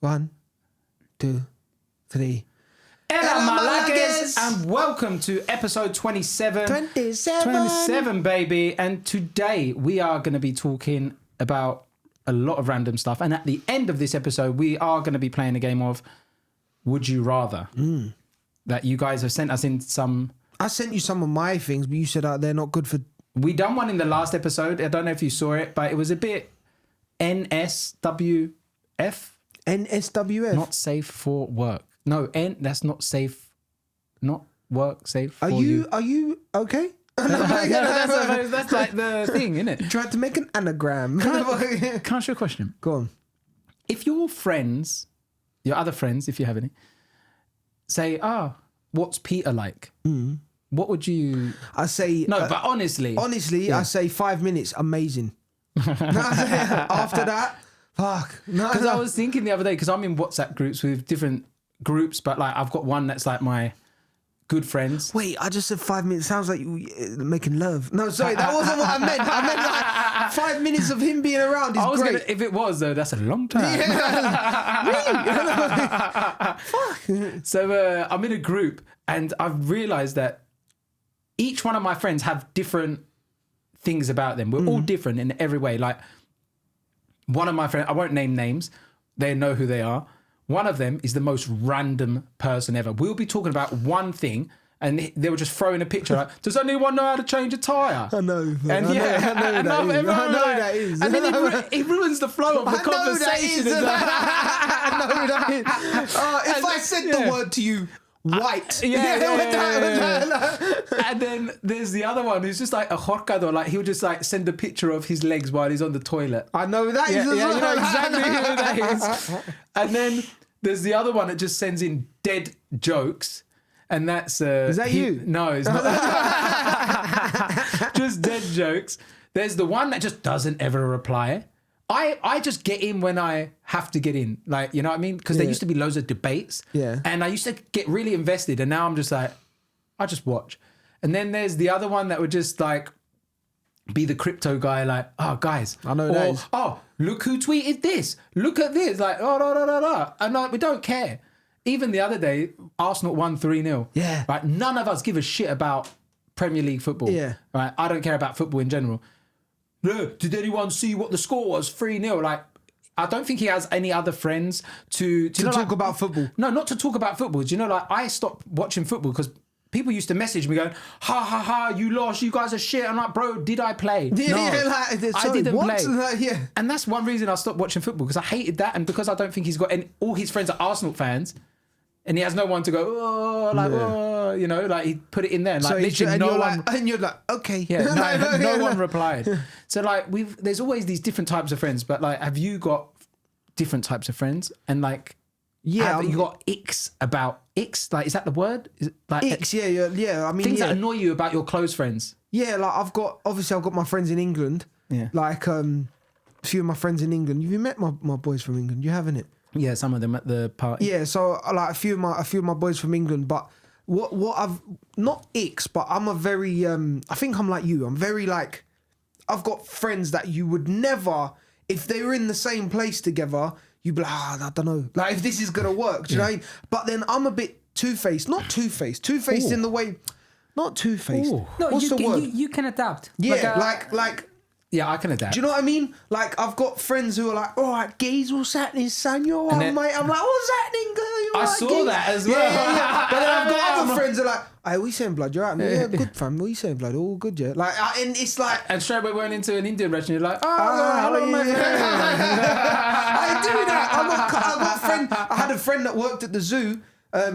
1, 2, 3. Hola Malagues, and welcome to episode 27. 27, baby. And today we are going to be talking about a lot of random stuff. And at the end of this episode, we are going to be playing a game of Would You Rather? That you guys have sent us in some... I sent you some of my things, but you said they're not good for... We done one in the last episode. I don't know if you saw it, but it was a bit NSWF. NSWF? Not safe for work. No, that's not safe. Not work safe for you. Are you okay? That's like the thing, isn't it? You tried to make an anagram. Can I ask you a question? Go on. If your friends, your other friends, if you have any, say, what's Peter like? What would you... I say... No, but honestly. Honestly, I say 5 minutes, amazing. After that, fuck. Because I was thinking the other day, because I'm in WhatsApp groups with different groups, but like I've got one that's like my good friends. Wait, I just said 5 minutes. Sounds like you making love. No, sorry, that wasn't what I meant. I meant like 5 minutes of him being around is great. If it was though, that's a long time. Yeah. Fuck. So I'm in a group and I've realised that each one of my friends have different things about them. We're all different in every way. Like one of my friends, I won't name names. They know who they are. One of them is the most random person ever. We'll be talking about one thing and they were just throwing a picture like, does anyone know how to change a tyre? I know. And I know who that is. And then it ruins the flow of the conversation. I know who that is. If I said the word to you, white. And then there's the other one who's just like a horcador. Like he'll just like send a picture of his legs while he's on the toilet. I know who that is. You know exactly who that is. And then there's the other one that just sends in dead jokes. And that's... is that you? No, it's not. Just dead jokes. There's the one that just doesn't ever reply. I just get in when I have to get in. Like, you know what I mean? Because there used to be loads of debates. Yeah. And I used to get really invested. And now I'm just like, I just watch. And then there's the other one that would just like be the crypto guy. Like, oh, guys. I know that is. Oh, look who tweeted this. Look at this. Like, oh. And like, we don't care. Even the other day, Arsenal won 3-0. Yeah. Right? None of us give a shit about Premier League football. Yeah. Right? I don't care about football in general. Look, did anyone see what the score was? 3-0. Like, I don't think he has any other friends to talk about football. No, not to talk about football. Do you know, like, I stopped watching football because people used to message me going, ha, you lost, you guys are shit. I'm like, bro, did I play? Yeah, no, I didn't play. Yeah. And that's one reason I stopped watching football, because I hated that, and because I don't think he's got any, all his friends are Arsenal fans, and he has no one to go, you know, like he put it in there. And like, so literally no one... and you're like, okay. Yeah, no one replied. So like, there's always these different types of friends, but like, have you got different types of friends? And like... Yeah, have you got icks about icks? Like, is that the word? Is it like icks? Yeah. I mean, things that annoy you about your close friends. Yeah, like I've got my friends in England. Yeah, like a few of my friends in England. Have you met my boys from England? You haven't it? Yeah, some of them at the party. Yeah, so like a few of my boys from England. But what I've not icks, but I'm a very I think I'm like you. I'm very like, I've got friends that you would never, if they were in the same place together, you'd be like, I don't know, like if this is gonna work. Do you know what I mean? But then I'm a bit two-faced, not two-faced in the way, not two-faced. No, what's the word? You can adapt. Yeah, like. Yeah, I can adapt. Do you know what I mean? Like, I've got friends who are like, all right, gays, what's happening, son? You're all right, mate. I'm like, what's happening, girl? I saw that as well. Yeah. But then I've got other friends who are like, hey, what you saying, blood? You're right, man. Yeah, good, fam. What you saying, blood? All good, yeah? Like, and it's like... And straight away went into an Indian restaurant, you're like, hello, mate. I do that. I had a friend that worked at the zoo.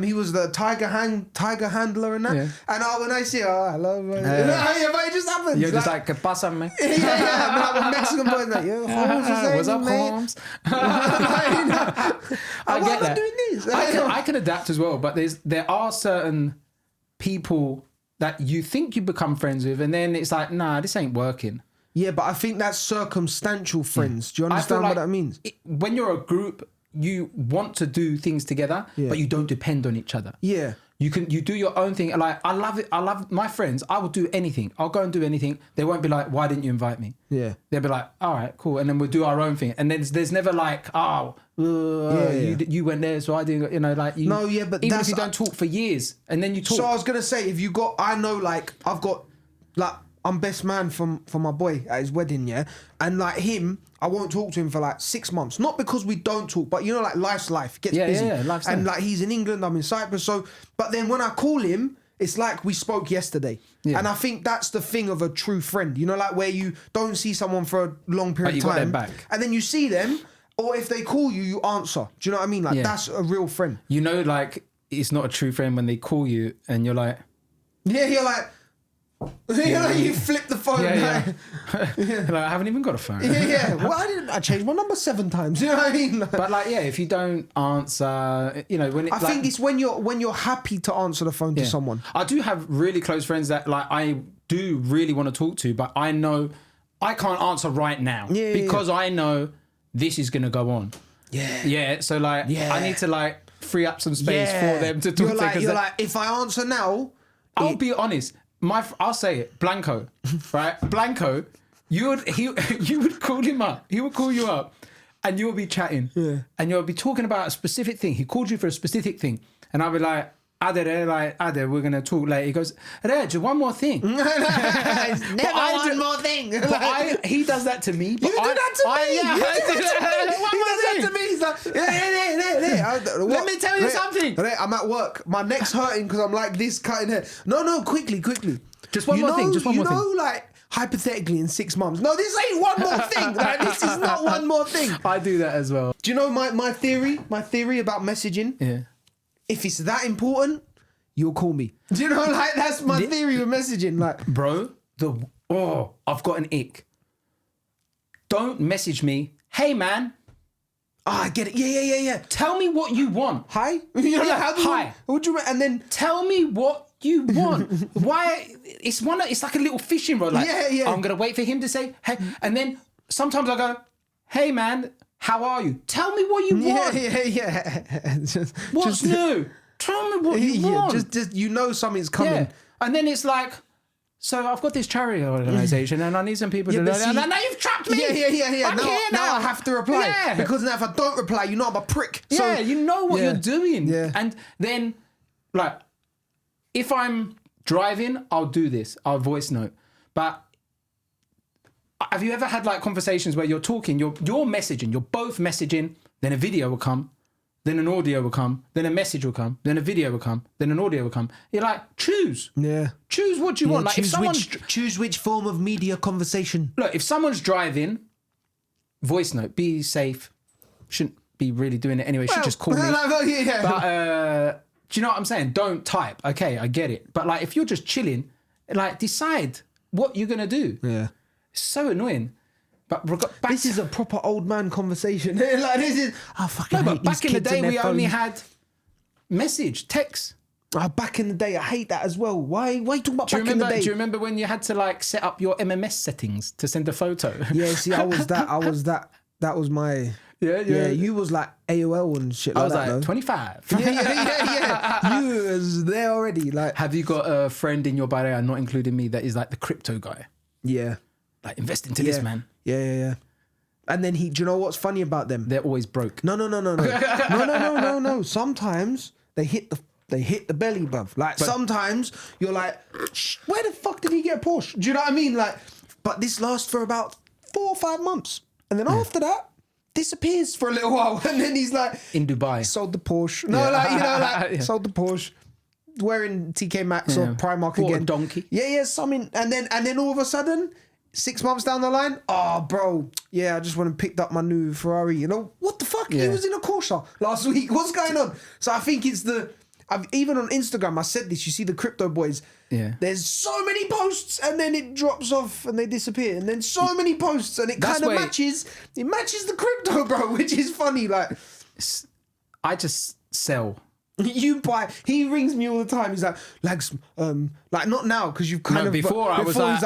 He was the tiger handler and that. Yeah. And when I say, hello, man. But it just happens. You're just like, ¿qué pasa, man? Yeah. Like when Mexican boys like, what's up, Holmes? I get that. Doing this? I can adapt as well, but there are certain people that you think you become friends with, and then it's like, nah, this ain't working. Yeah, but I think that's circumstantial friends. Do you understand what that means? When you're a group, you want to do things together, but you don't depend on each other. Yeah. You do your own thing. Like, I love it. I love my friends. I will do anything. I'll go and do anything. They won't be like, why didn't you invite me? Yeah. They'll be like, all right, cool. And then we'll do our own thing. And then there's never like, you went there, so I didn't, you know, like you. No, yeah, but even that's, if you don't talk for years and then you talk. So I was going to say, I know, like, I've got, like, I'm best man for my boy at his wedding, yeah? And like him, I won't talk to him for like 6 months. Not because we don't talk, but you know, like life's life. Gets busy. Yeah, life's and life. like he's in England, I'm in Cyprus. So, but then when I call him, it's like we spoke yesterday. Yeah. And I think that's the thing of a true friend. You know, like where you don't see someone for a long period of time. Got their back. And then you see them, or if they call you, you answer. Do you know what I mean? Like that's a real friend. You know, like it's not a true friend when they call you and you're like. Yeah, you're like. You flip the phone. Like, I haven't even got a phone. Well, I changed my number 7 times. You know what I mean? But like, if you don't answer, you know, when I think it's when you're happy to answer the phone to someone. I do have really close friends that like I do really want to talk to, but I know I can't answer right now because I know this is gonna go on. Yeah. So like, I need to like free up some space for them to talk to. You're like, if I answer now, I'll be honest. I'll say it, Blanco, right? Blanco, you would call him up. He would call you up, and you'll be chatting, and you'll be talking about a specific thing. He called you for a specific thing, and I'll be like, Ade, we're gonna talk later. He goes, just one more thing. Never one more thing. But he does that to me. You do that to me. Yeah, I do that. One more thing. To me. He's like, Let me tell you something. I'm at work. My neck's hurting because I'm like this cutting hair. No, quickly. Just one more thing. Just one more thing. You know, like hypothetically in 6 months. No, this ain't one more thing. Like, this is not one more thing. I do that as well. Do you know my theory? My theory about messaging. Yeah. If it's that important, you'll call me. Do you know, like, that's my theory with messaging. Like, bro, I've got an ick. Don't message me, hey man. I get it. Yeah. Tell me what you want. Hi? You know, like, hi. What do you and then tell me what you want. Why? It's like a little fishing rod. Like, I'm gonna wait for him to say, hey, and then sometimes I go, hey man, how are you? Tell me what you want. Yeah. What's new? Tell me what you want. Just you know something's coming. Yeah. And then it's like, so I've got this charity organisation and I need some people to know. And now you've trapped me. Yeah. I'm here now I have to reply. Yeah. Because now if I don't reply, you know I'm a prick. So, you know what you're doing. Yeah. And then, like, if I'm driving, I'll do this. I'll voice note. But have you ever had like conversations where you're talking, you're messaging, you're both messaging, then a video will come, then an audio will come, then a message will come, then a video will come, then an audio will come. You're like, choose. Yeah. Choose what you want. Like, choose which form of media conversation. Look, if someone's driving, voice note, be safe. Shouldn't be really doing it anyway. Should just call me. But do you know what I'm saying? Don't type. Okay, I get it. But like, if you're just chilling, like, decide what you're gonna do. Yeah. It's so annoying. But this is a proper old man conversation. Like, this is. Oh, fucking. No, but back in the day, we only had message, text. Oh, back in the day, I hate that as well. Why you talking about back in the day? Do you remember when you had to like set up your MMS settings to send a photo? Yeah, see, I was that. That was my. Yeah. You was like AOL and shit like that. I was like 25. Yeah. You was there already. Like, have you got a friend in your barrier, not including me, that is like the crypto guy? Yeah. Like, invest into this, man. Yeah. And then do you know what's funny about them? They're always broke. No. No. Sometimes they hit the belly, bruv. Like, sometimes you're like, where the fuck did he get a Porsche? Do you know what I mean? Like, but this lasts for about 4 or 5 months. And then after that, disappears for a little while. And then he's like, in Dubai. Sold the Porsche. Sold the Porsche. Wearing TK Maxx or Primark again. Or a donkey. Yeah, something. And then all of a sudden, 6 months down the line, oh, bro, I just went and picked up my new Ferrari. You know, what the fuck? He was in a Corsa last week. What's going on? So I think it's even on Instagram, I said this, you see the crypto boys. Yeah. There's so many posts and then it drops off and they disappear. And then so many posts and it kind of matches. It matches the crypto, bro, which is funny. Like, I just sell. You buy. He rings me all the time. He's like, Lags, like, not now because you've kind of. Before I was like,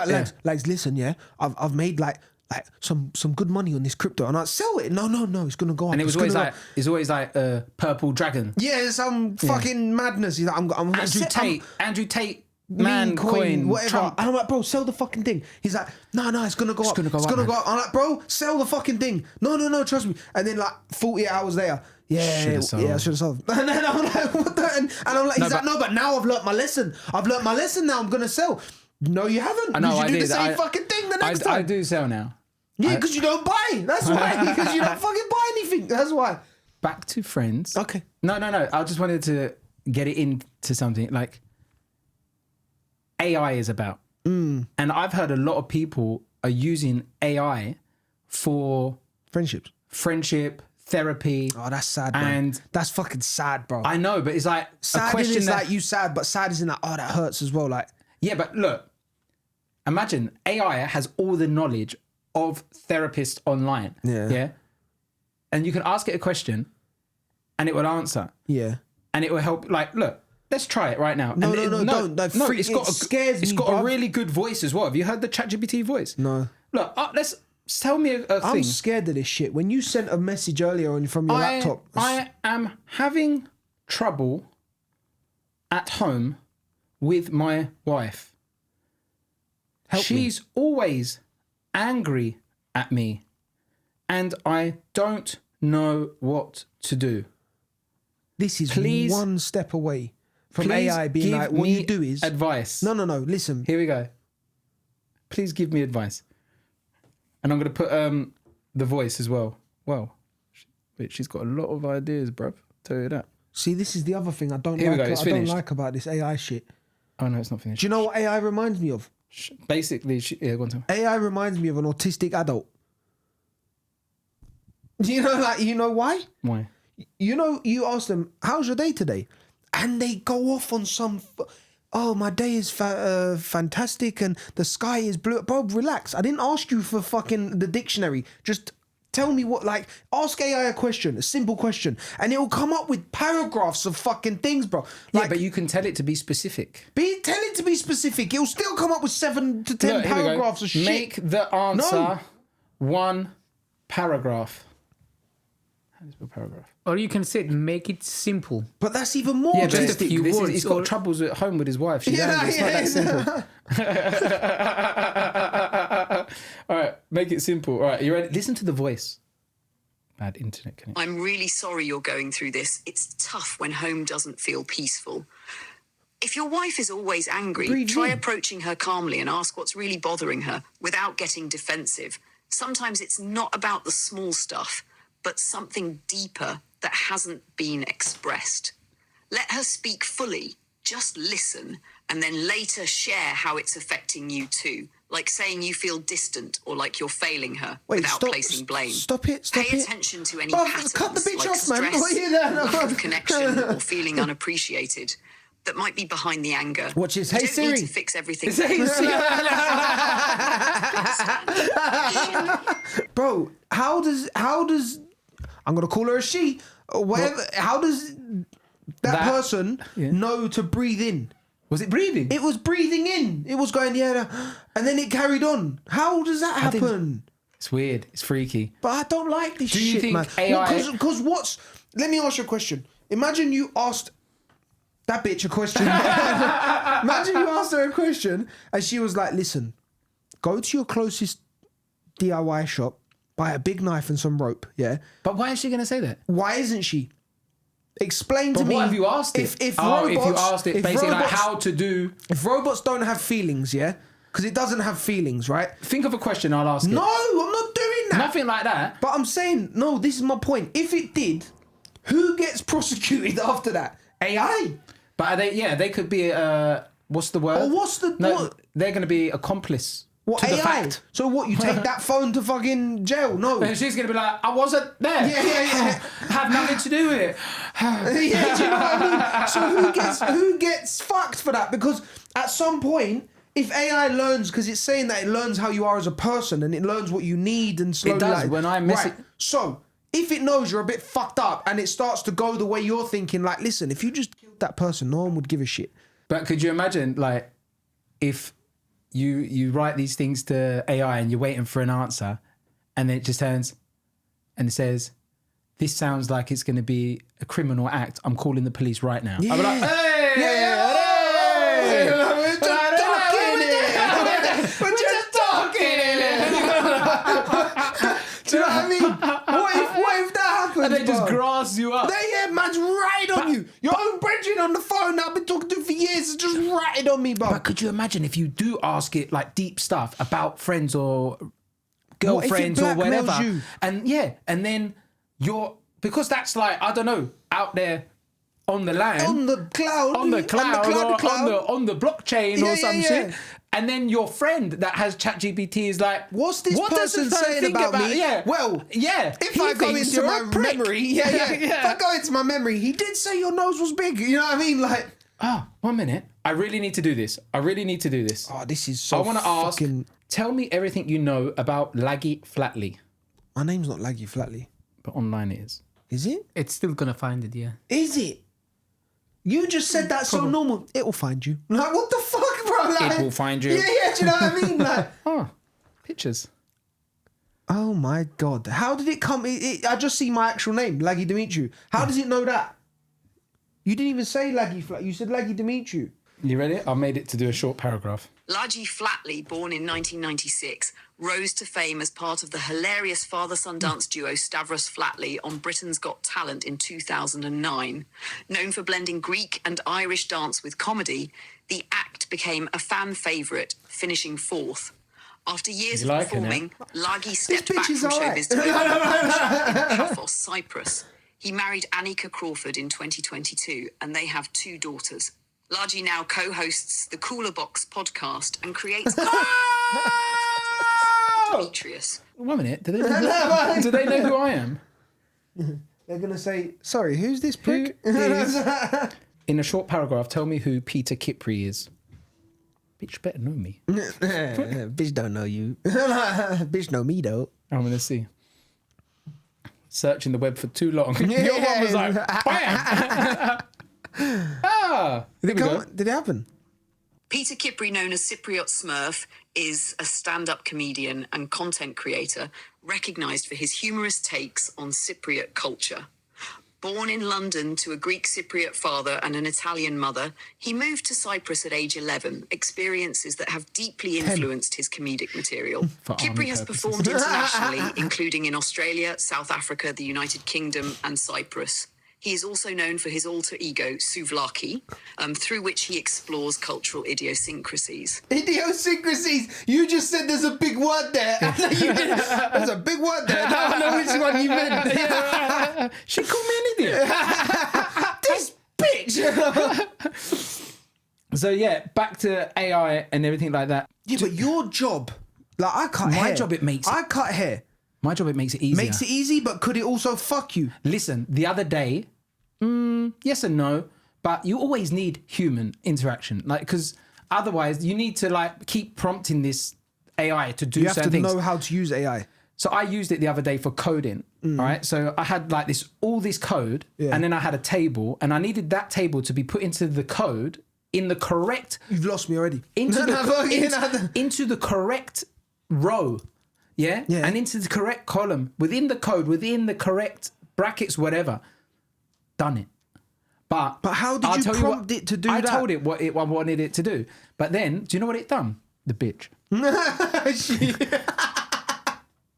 Lags, listen, I've made like like some good money on this crypto, and I sell it. No, it's gonna go up. And it's always like purple dragon. Yeah, some fucking madness. He's like, Andrew Tate. Man, coin, whatever. Trump. And I'm like, bro, sell the fucking thing. He's like, no, it's gonna go up. It's gonna go up. I'm like, bro, sell the fucking thing. No, trust me. And then like 48 hours later, I should have sold. And then I'm like, what the? And I'm like, he's like, no, but now I've learnt my lesson. Now. I'm gonna sell. No, you haven't. I know. You do the same fucking thing the next time. I do sell now. Yeah, because you don't buy. That's why. Because you don't fucking buy anything. That's why. Back to Friends. Okay. No. I just wanted to get it into something like AI is about. And I've heard a lot of people are using AI for friendship, therapy. Oh, that's sad, man. And that's fucking sad, bro. I know, but it's like sad a question is like you sad, but sad is in like, oh, that hurts as well. Like, yeah, but look, imagine AI has all the knowledge of therapists online. Yeah. And you can ask it a question and it will answer. Yeah. And it will help. Like, look, let's try it right now. No, don't. It's got a really good voice as well. Have you heard the ChatGPT voice? No. Look, tell me a thing. I'm scared of this shit. When you sent a message earlier from your laptop. I am having trouble at home with my wife. She's always angry at me and I don't know what to do. This is one step away from AI being like, what you do is... advice. No, listen. Here we go. Please give me advice. And I'm going to put the voice as well. Well, she's got a lot of ideas, bruv. Tell you that. See, this is the other thing I don't like about this AI shit. Oh, no, it's not finished. Do you know what AI reminds me of? Basically, go on. AI reminds me of an autistic adult. Do you know why? Why? You ask them, how's your day today? And they go off on some, my day is fantastic and the sky is blue. Bro, relax. I didn't ask you for fucking the dictionary. Just tell me ask AI a question, a simple question, and it will come up with paragraphs of fucking things, bro. Like, yeah, but you can tell it to be specific. Tell it to be specific. It'll still come up with 7 to 10 paragraphs of shit. Make the answer one paragraph. How do you spell paragraph? Or you can say, make it simple. But that's even more. Yeah, just a few words. He's got troubles at home with his wife. It's not that simple. All right, make it simple. All right, you ready? Listen to the voice. Bad internet connection. I'm really sorry you're going through this. It's tough when home doesn't feel peaceful. If your wife is always angry, try approaching her calmly and ask what's really bothering her without getting defensive. Sometimes it's not about the small stuff, but something deeper that hasn't been expressed. Let her speak fully, just listen, and then later share how it's affecting you too. Like saying you feel distant or like you're failing her without placing blame. Stop it. Pay attention to any patterns cut the bitch like off, stress, man. What are you there? lack of connection or feeling unappreciated that might be behind the anger. Watch this. You Hey don't Siri. need to fix everything. Bro, how does I'm gonna call her a she or whatever. How does that person know to breathe in? Was it breathing? It was breathing in. It was going, and then it carried on. How does that happen? It's weird. It's freaky. But I don't like this shit, Do you think man. AI... Because let me ask you a question. Imagine you asked that bitch a question. Imagine you asked her a question and she was like, listen, go to your closest DIY shop, buy a big knife and some rope, yeah? But why is she going to say that? Why isn't she? Explain to me. What have you asked it? If you asked it basically like how to do... If robots don't have feelings, yeah? Because it doesn't have feelings, right? Think of a question, I'll ask it. No, I'm not doing that. Nothing like that. But I'm saying, no, this is my point. If it did, who gets prosecuted after that? AI. But are they could be, what's the word? Or what's the... what? They're going to be accomplice. What, to AI? The fact. So what, you take that phone to fucking jail? No. And she's going to be like, I wasn't there. Yeah. Have nothing to do with it. Yeah, do you know what I mean? So who gets fucked for that? Because at some point, if AI learns, because it's saying that it learns how you are as a person and it learns what you need and slowly... It does, when I miss it... So, if it knows you're a bit fucked up and it starts to go the way you're thinking, like, listen, if you just killed that person, no one would give a shit. But could you imagine, like, if you write these things to AI and you're waiting for an answer, and then it just turns and it says, "This sounds like it's going to be a criminal act. I'm calling the police right now." Yeah. I'm like, "Hey, Yeah. we're just talking." Do you know what I mean? What if that happens? And they just bro? grass you up. Man's right on you. Your own brethren on the phone that I've been talking to for years is just ratted on me, bro. But could you imagine if you do ask it like deep stuff about friends or girlfriends or whatever, you? and then because that's like, I don't know, out there on the land, on the cloud, on the blockchain or some yeah. shit. And then your friend that has ChatGPT is like, What's this what does person this saying think about me? Yeah. Well, yeah. if I go into my memory, if I go into my memory, he did say your nose was big. You know what I mean? Like, 1 minute. I really need to do this. Oh, this is so. I want to ask. Tell me everything you know about Laggy Flatley. My name's not Laggy Flatley. But online it is. Is it? It's still gonna find it, yeah. Is it? You just said that so normal. It will find you. Like, what the fuck, bro? Like, It will find you. Yeah, do you know what I mean? Like, Pictures. oh my God. How did it come? I just see my actual name, Laggy Dimitru. How does it know that? You didn't even say Laggy Flatley. You said Laggy Dimitru. You ready? I made it to do a short paragraph. Laggy Flatley, born in 1996, rose to fame as part of the hilarious father-son dance duo Stavros Flatley on Britain's Got Talent in 2009. Known for blending Greek and Irish dance with comedy, the act became a fan favourite, finishing 4th. After years of performing, Laggy stepped back from showbiz to in Paphos, Cyprus. He married Annika Crawford in 2022, and they have 2 daughters. Laggy now co-hosts the CoolerBox podcast and creates Demetrius. 1 minute. Do they know who I am? They're going to say, sorry, who's this prick? In a short paragraph, tell me who Peter Kypri is. Bitch better know me. Bitch don't know you. Bitch know me, though. I'm going to see. Searching the web for too long. Your one was like, bam! Did it happen? Peter Kypri, known as Cypriot Smurf, is a stand-up comedian and content creator recognised for his humorous takes on Cypriot culture. Born in London to a Greek Cypriot father and an Italian mother, he moved to Cyprus at age 11, experiences that have deeply influenced his comedic material. Kypri has performed internationally, including in Australia, South Africa, the United Kingdom and Cyprus. He is also known for his alter ego, Souvlaki, through which he explores cultural idiosyncrasies. Idiosyncrasies? You just said there's a big word there. There's a big word there. I don't know which one you meant. She called me an idiot. This bitch. So yeah, back to AI and everything like that. Yeah, but your job, like I cut hair. My job, it makes I cut hair. My job, it makes it easier. Makes it easy, but could it also fuck you? Listen, the other day, yes and no, but you always need human interaction. Like, because otherwise you need to like keep prompting this AI to do certain things. You have to know how to use AI. So I used it the other day for coding, right? So I had like all this code, and then I had a table, and I needed that table to be put into the code in the correct... You've lost me already. Into the correct row. Yeah? And into the correct column, within the code, within the correct brackets, whatever. Done it. But how did you prompt it to do that? I told it what I wanted it to do. But then, do you know what it done? The bitch.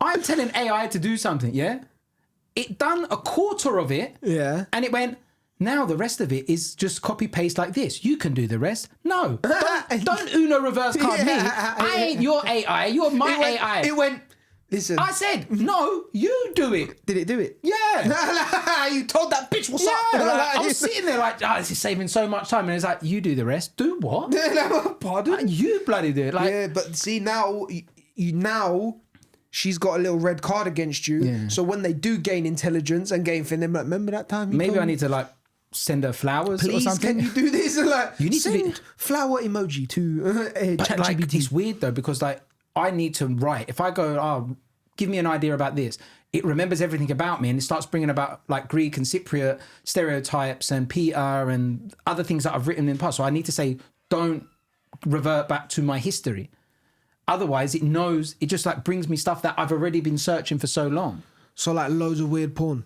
I'm telling AI to do something, yeah? It done a quarter of it. Yeah. And it went, now the rest of it is just copy paste like this. You can do the rest. No. Don't Uno reverse card me. I ain't your AI. You're my AI. It went... Listen. I said, no, you do it. Did it do it? Yeah. You told that bitch what's up. Like, I was sitting there like, this is saving so much time. And it's like, you do the rest. Do what? Pardon? You bloody do it. Like, yeah, but see, now she's got a little red card against you. Yeah. So when they do gain intelligence and gain they're like, remember that time? Maybe I need to like send her flowers or something. Can you do this? Like, you need send to flower emoji to ChatGPT. Like, it's weird though, because like, I need to write. If I go, give me an idea about this, it remembers everything about me and it starts bringing about like Greek and Cypriot stereotypes and Peter and other things that I've written in the past. So I need to say, don't revert back to my history. Otherwise, it knows, it just like brings me stuff that I've already been searching for so long. So like loads of weird porn.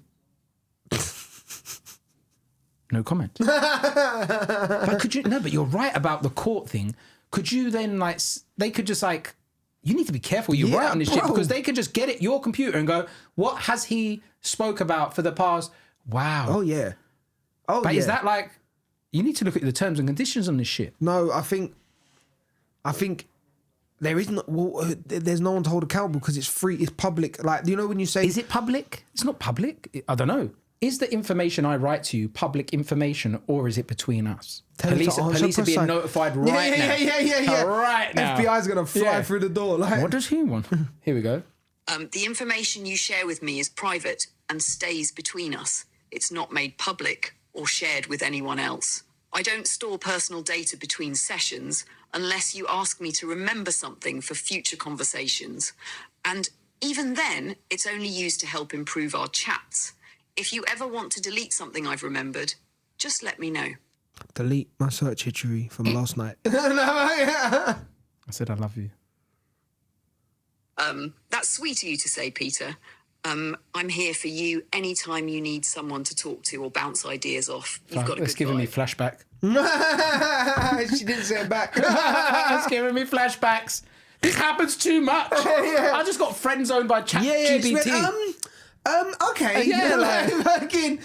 No comment. But could you, no, but you're right about the court thing. Could you then like, they could just like, you need to be careful you write on this shit, because they could just get it, your computer, and go, what has he spoke about for the past, wow. Oh yeah. Oh But yeah. is that like, you need to look at the terms and conditions on this shit. No, I think there isn't. Well, there's no one to hold accountable because it's free. It's public. Like, you know when you say, Is it public? It's not public. I don't know. Is the information I write to you public information, or is it between us? Police are being notified right now. Yeah. Right now. FBI's gonna fly through the door. Like, What does he want? Here we go. The information you share with me is private and stays between us. It's not made public or shared with anyone else. I don't store personal data between sessions unless you ask me to remember something for future conversations. And even then, it's only used to help improve our chats. If you ever want to delete something I've remembered, just let me know. delete my search history from last night. I said I love you. That's sweet of you to say, Peter. I'm here for you anytime you need someone to talk to or bounce ideas off. You've got a It's good giving me vibe. flashback. She didn't say it back. It's giving me flashbacks. This happens too much. I just got friend zoned by ChatGPT. Okay. Yeah, like- fucking,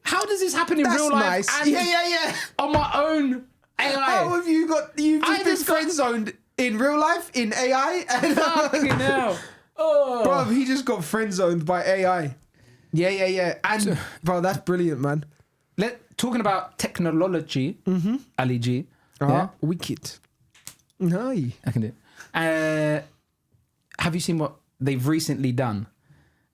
How does this happen in that's real life? nice. And Yeah. on my own AI. How have you've I just been just got- friend zoned in real life, in AI? And Fucking hell. Oh. bro, he just got friend zoned by AI. Yeah. And bro, that's brilliant, man. Talking about technology, Ali G. Yeah, Wicked. No. I can do it. Have you seen what they've recently done?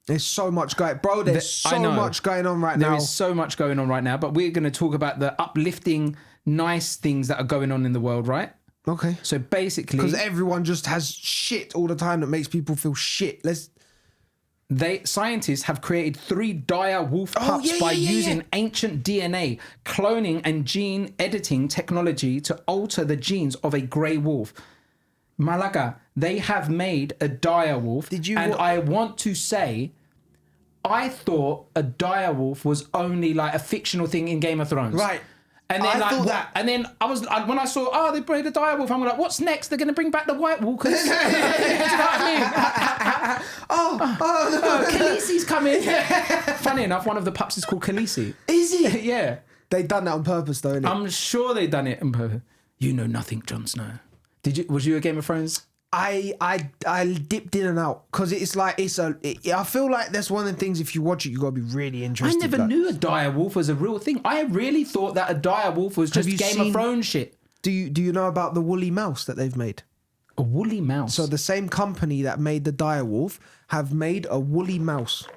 There's so much going, bro. There's I so know. much going on right now. There is so much going on right now, but we're going to talk about the uplifting, nice things that are going on in the world, right? Okay. So basically, Because everyone just has shit all the time that makes people feel shit. scientists have created 3 dire wolf pups by using ancient DNA, cloning, and gene editing technology to alter the genes of a grey wolf. Malaga, they have made a dire wolf. I want to say, I thought a dire wolf was only like a fictional thing in Game of Thrones. Right. And then I thought that. And then when I saw, they made a dire wolf, I'm like, what's next? They're going to bring back the White Walkers. Do you know what I mean? Khaleesi's coming. Funny enough, one of the pups is called Khaleesi. Is he? Yeah. They done that on purpose, though, innit? I'm sure they done it on purpose. You know nothing, Jon Snow. Was you a Game of Thrones? I dipped in and out because it's like I feel like that's one of the things. If you watch it, you gotta be really I interested. never knew a dire wolf was a real thing. I really thought that a dire wolf was just you Game of seen- Thrones shit. Do you know about the woolly mouse that they've made? A woolly mouse. So the same company that made the dire wolf have made a woolly mouse.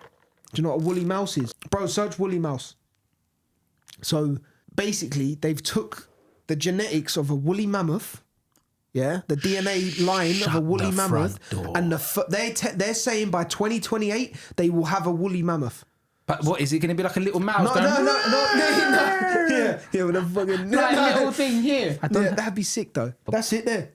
Do you know what a woolly mouse is, bro? Search woolly mouse. So basically, they've took the genetics of a woolly mammoth. Yeah, the DNA line of a woolly the mammoth, front door. and they're saying by 2028 they will have a woolly mammoth. But what is it going to be like a little mouse? No, yeah, with a fucking Like a little thing here. that'd be sick though. That's it there,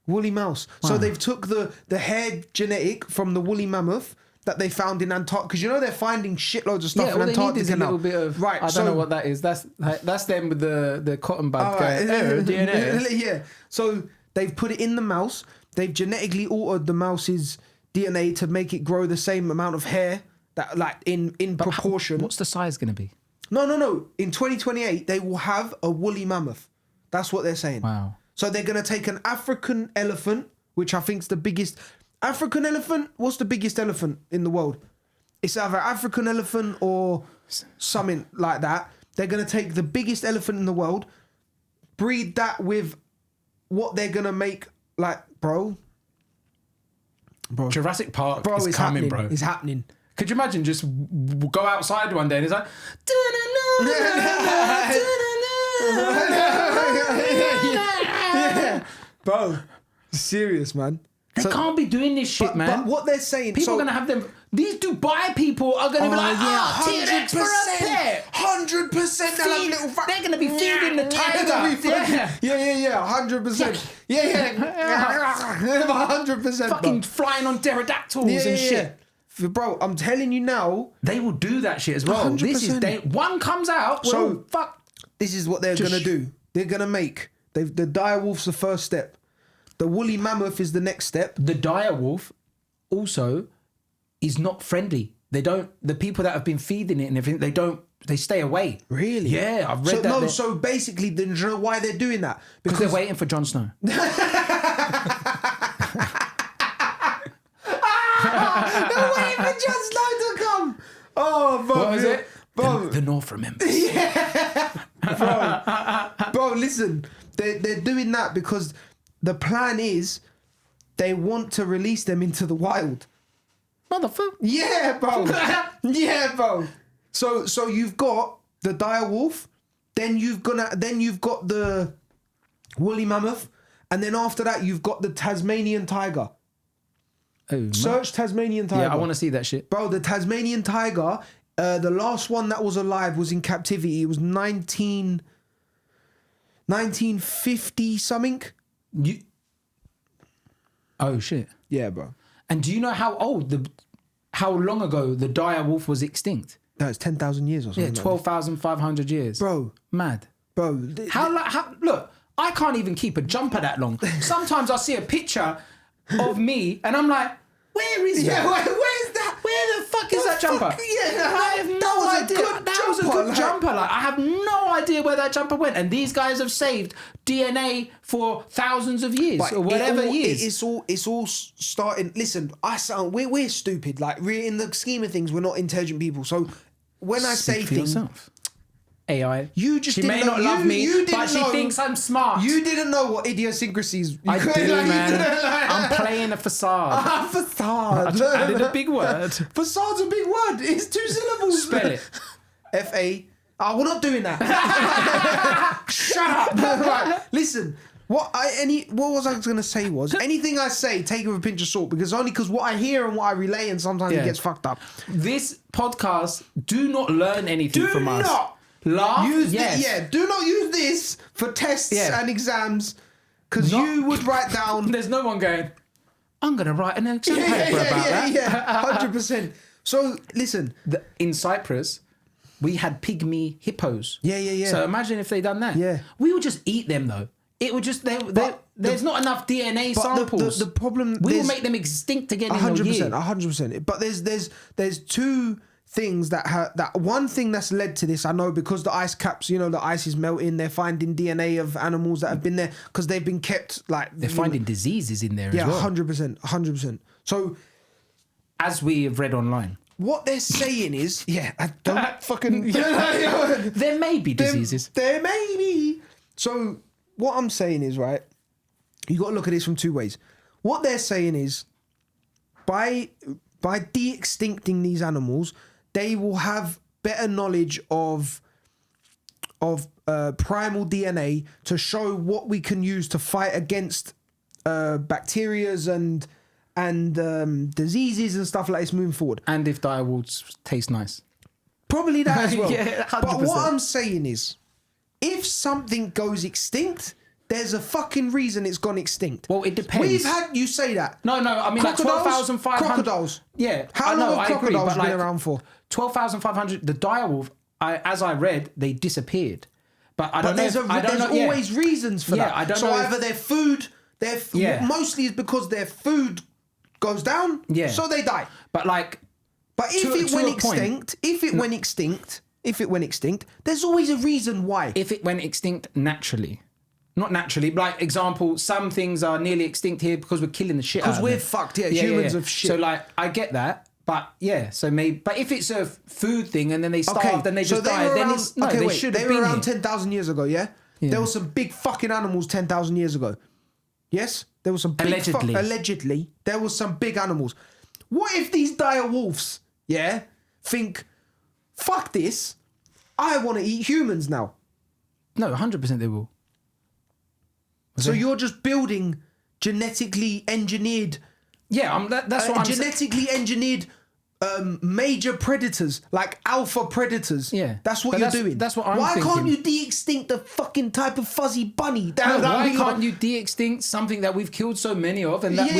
woolly mouse. So they've took the hair genetic from the woolly mammoth that they found in Antarctica, because you know they're finding shitloads of stuff Yeah, in all they need Antarctica is a now. little bit of. Right, I don't know what that is. That's them with the cotton bud. Alright. DNA. Yeah. So they've put it in the mouse. They've genetically altered the mouse's DNA to make it grow the same amount of hair that, like, in proportion. What's the size going to be? No. In 2028, they will have a woolly mammoth. That's what they're saying. Wow. So they're going to take an African elephant, which I think is the biggest. African elephant? What's the biggest elephant in the world? It's either African elephant or something like that. They're going to take the biggest elephant in the world, breed that with what they're going to make, like, bro. Jurassic Park Bro, is it's coming, happening. bro. It's happening. Could you imagine just go outside one day and it's like... Bro, serious, man. They can't be doing this shit, man. But what they're saying... People are going to have them... These Dubai people are going to be like, T-Rex for a pet. 100%. 100% they'll have little They're going to be feeding the tiger. Yeah, 100%. Yeah, 100%. Fucking flying on pterodactyls and shit. Bro, I'm telling you now. They will do that shit as well. 100%. This is one comes out. So fuck. This is what they're gonna do. They're gonna make the dire wolf's the first step. The woolly mammoth is the next step. The dire wolf also is not friendly. The people that have been feeding it and everything, they stay away. Really? Yeah, I've read that. No, so basically, do you know why they're doing that? Because they're waiting for Jon Snow. They're waiting for Jon Snow to come. Oh, bro. What was it? Bro. The North remembers. Bro, listen. They're doing that because the plan is they want to release them into the wild. Motherfucker. Yeah, bro. Yeah, bro. So you've got the dire wolf, then you've got the woolly mammoth, and then after that you've got the Tasmanian tiger. Oh, Search Tasmanian tiger. Yeah, I want to see that shit. Bro, the Tasmanian tiger, the last one that was alive was in captivity. It was 1950 something. Oh shit. Yeah, bro. And do you know how long ago the dire wolf was extinct? No, it's 10,000 years or something. Yeah, 12,500 years. Bro. Mad. Bro. How look, I can't even keep a jumper that long. Sometimes I see a picture of me and I'm like, where is that? Yeah, where's that? Where the fuck is that jumper? Yeah, I have no idea. That was a good jumper. Like, I have no idea where that jumper went. And these guys have saved DNA for thousands of years or whatever years. It's all starting. Listen, we're stupid. Like, in the scheme of things, we're not intelligent people. So when I say things, AI. She may not love me, but she thinks I'm smart. You didn't know what idiosyncrasies. I do, man. I'm playing a facade. Facade. I did a big word. Facade's a big word. It's 2 syllables. Spell it. F-A. Oh, we're not doing that. Shut up. Right. Listen. What was I going to say was anything I say, take it with a pinch of salt because what I hear and what I relay and sometimes it gets fucked up. This podcast, do not learn anything from us. Do not. Laugh. Do not use this for tests and exams because you would write down. There's no one going, I'm going to write an exam paper about that. Yeah, 100%. So listen, in Cyprus, we had pygmy hippos. Yeah. So imagine if they done that. Yeah. We would just eat them though. It would just there's not enough DNA samples. The problem we will make them extinct again. 100%. But there's two things that one thing that's led to this. I know because the ice caps, the ice is melting. They're finding DNA of animals that have been there because they've been kept like they're finding diseases in there as well. 100%. So as we have read online. What they're saying is, I don't fucking. There may be diseases. There may be. So what I'm saying is, right, you got to look at this from two ways. What they're saying is, by de-extincting these animals, they will have better knowledge of primal DNA to show what we can use to fight against bacterias and diseases and stuff like this moving forward. And if dire wolves taste nice. Probably that as well. Yeah, 100%. But what I'm saying is, if something goes extinct, there's a fucking reason it's gone extinct. Well, it depends. You say that. No, I mean like 12,500. Crocodiles. Yeah. How long have crocodiles been around for? 12,500. The dire wolf, as I read, they disappeared. But I don't know. There's always reasons for that. I don't so know. Either their food, mostly is because their food goes down, so they die. But if it went extinct, there's always a reason why. If it went extinct naturally. Not naturally, but like example, some things are nearly extinct here because we're killing the shit out of them. Because we're fucked, humans of shit. So like, I get that, but but if it's a food thing and then they starved and they just died, then they should have been around here. 10,000 years ago, yeah? There were some big fucking animals 10,000 years ago. Yes? There was some big allegedly, there was some big animals. What if these dire wolves, think, fuck this, I want to eat humans now? No, 100% they will. So you're just building genetically engineered... Yeah, that's what I'm genetically engineered major predators, like alpha predators. Yeah. That's what But you're that's- doing. that's what I'm Why can't thinking. you de-extinct the fucking type of fuzzy bunny? No, why can't you de-extinct something that we've killed so many of, and that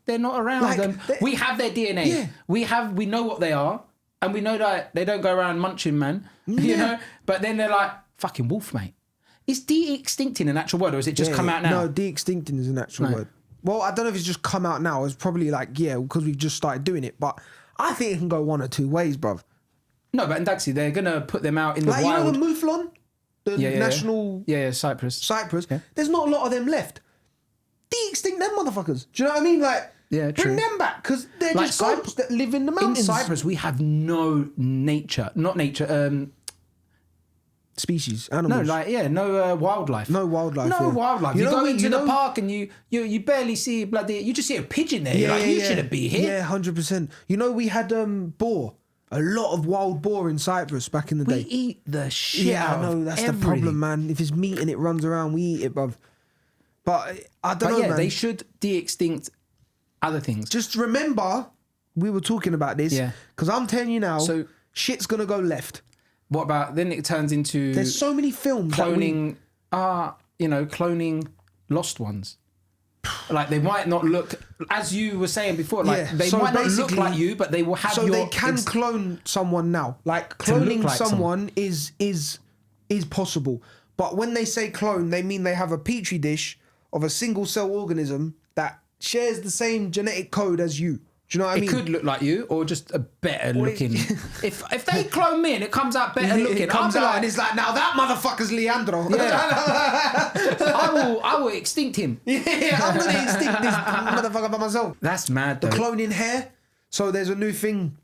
they're not around, Like, and we have their DNA. Yeah. We know what they are, and we know that they don't go around munching, man. You Yeah. know. But then they're like, fucking wolf, mate. Is de-extincting an actual word, or is it just come out now? No, de-extincting is an actual No. word. Well, I don't know if it's just come out now. It's probably like, because we've just started doing it. But I think it can go one or two ways, bruv. No, but in Daxi, they're gonna put them out in Like, the wild. you know the Mouflon? The national Cyprus. Cyprus. Yeah. There's not a lot of them left. De-extinct them motherfuckers. Do you know what I mean? Like, Yeah, true. bring them back because they're Like just goats that live in the In mountains. Cyprus, we have no nature, not nature. Species, No, animals. no wildlife. No wildlife, No yeah. wildlife. You You, know go we- into you the know- park and you barely see bloody. You just see a pigeon there. You're like, you shouldn't be here. Yeah, 100%. You know, we had boar. A lot of wild boar in Cyprus back in the We day. eat the shit Yeah, out I know. of That's the everything. problem, man. If it's meat and it runs around, we eat it, bruv. But I don't But know, yeah, man. they should de-extinct other things. Just remember, we were talking about this. Yeah. Because I'm telling you now, So- shit's going to go left. What about then? It turns into There's so many films that we- cloning. Cloning lost ones. Like they might not look, as you were saying before. Like Yeah, they so might not look basically- like you, but they will have So your. they can clone someone now. Like To look cloning like someone is possible. But when they say clone, they mean they have a petri dish of a single cell organism that shares the same genetic code as you. Do you know what I It mean? could look like you, or just a better looking. if they clone me and it comes out better looking, It comes I'll be out like, and it's like, now that motherfucker's Leandro. I will extinct him. Yeah, I'm gonna extinct this motherfucker by myself. That's mad though. Cloning hair. So there's a new thing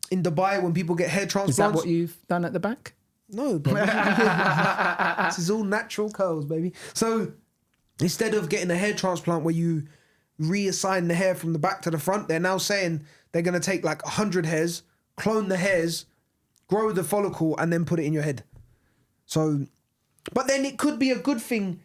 in Dubai when people get hair transplants. Is that what you've done at the back? No, bro. This is all natural curls, baby. So instead of getting a hair transplant where you reassign the hair from the back to the front, they're now saying they're going to take like 100 hairs, clone the hairs, grow the follicle, and then put it in your head. So, but then it could be a good thing.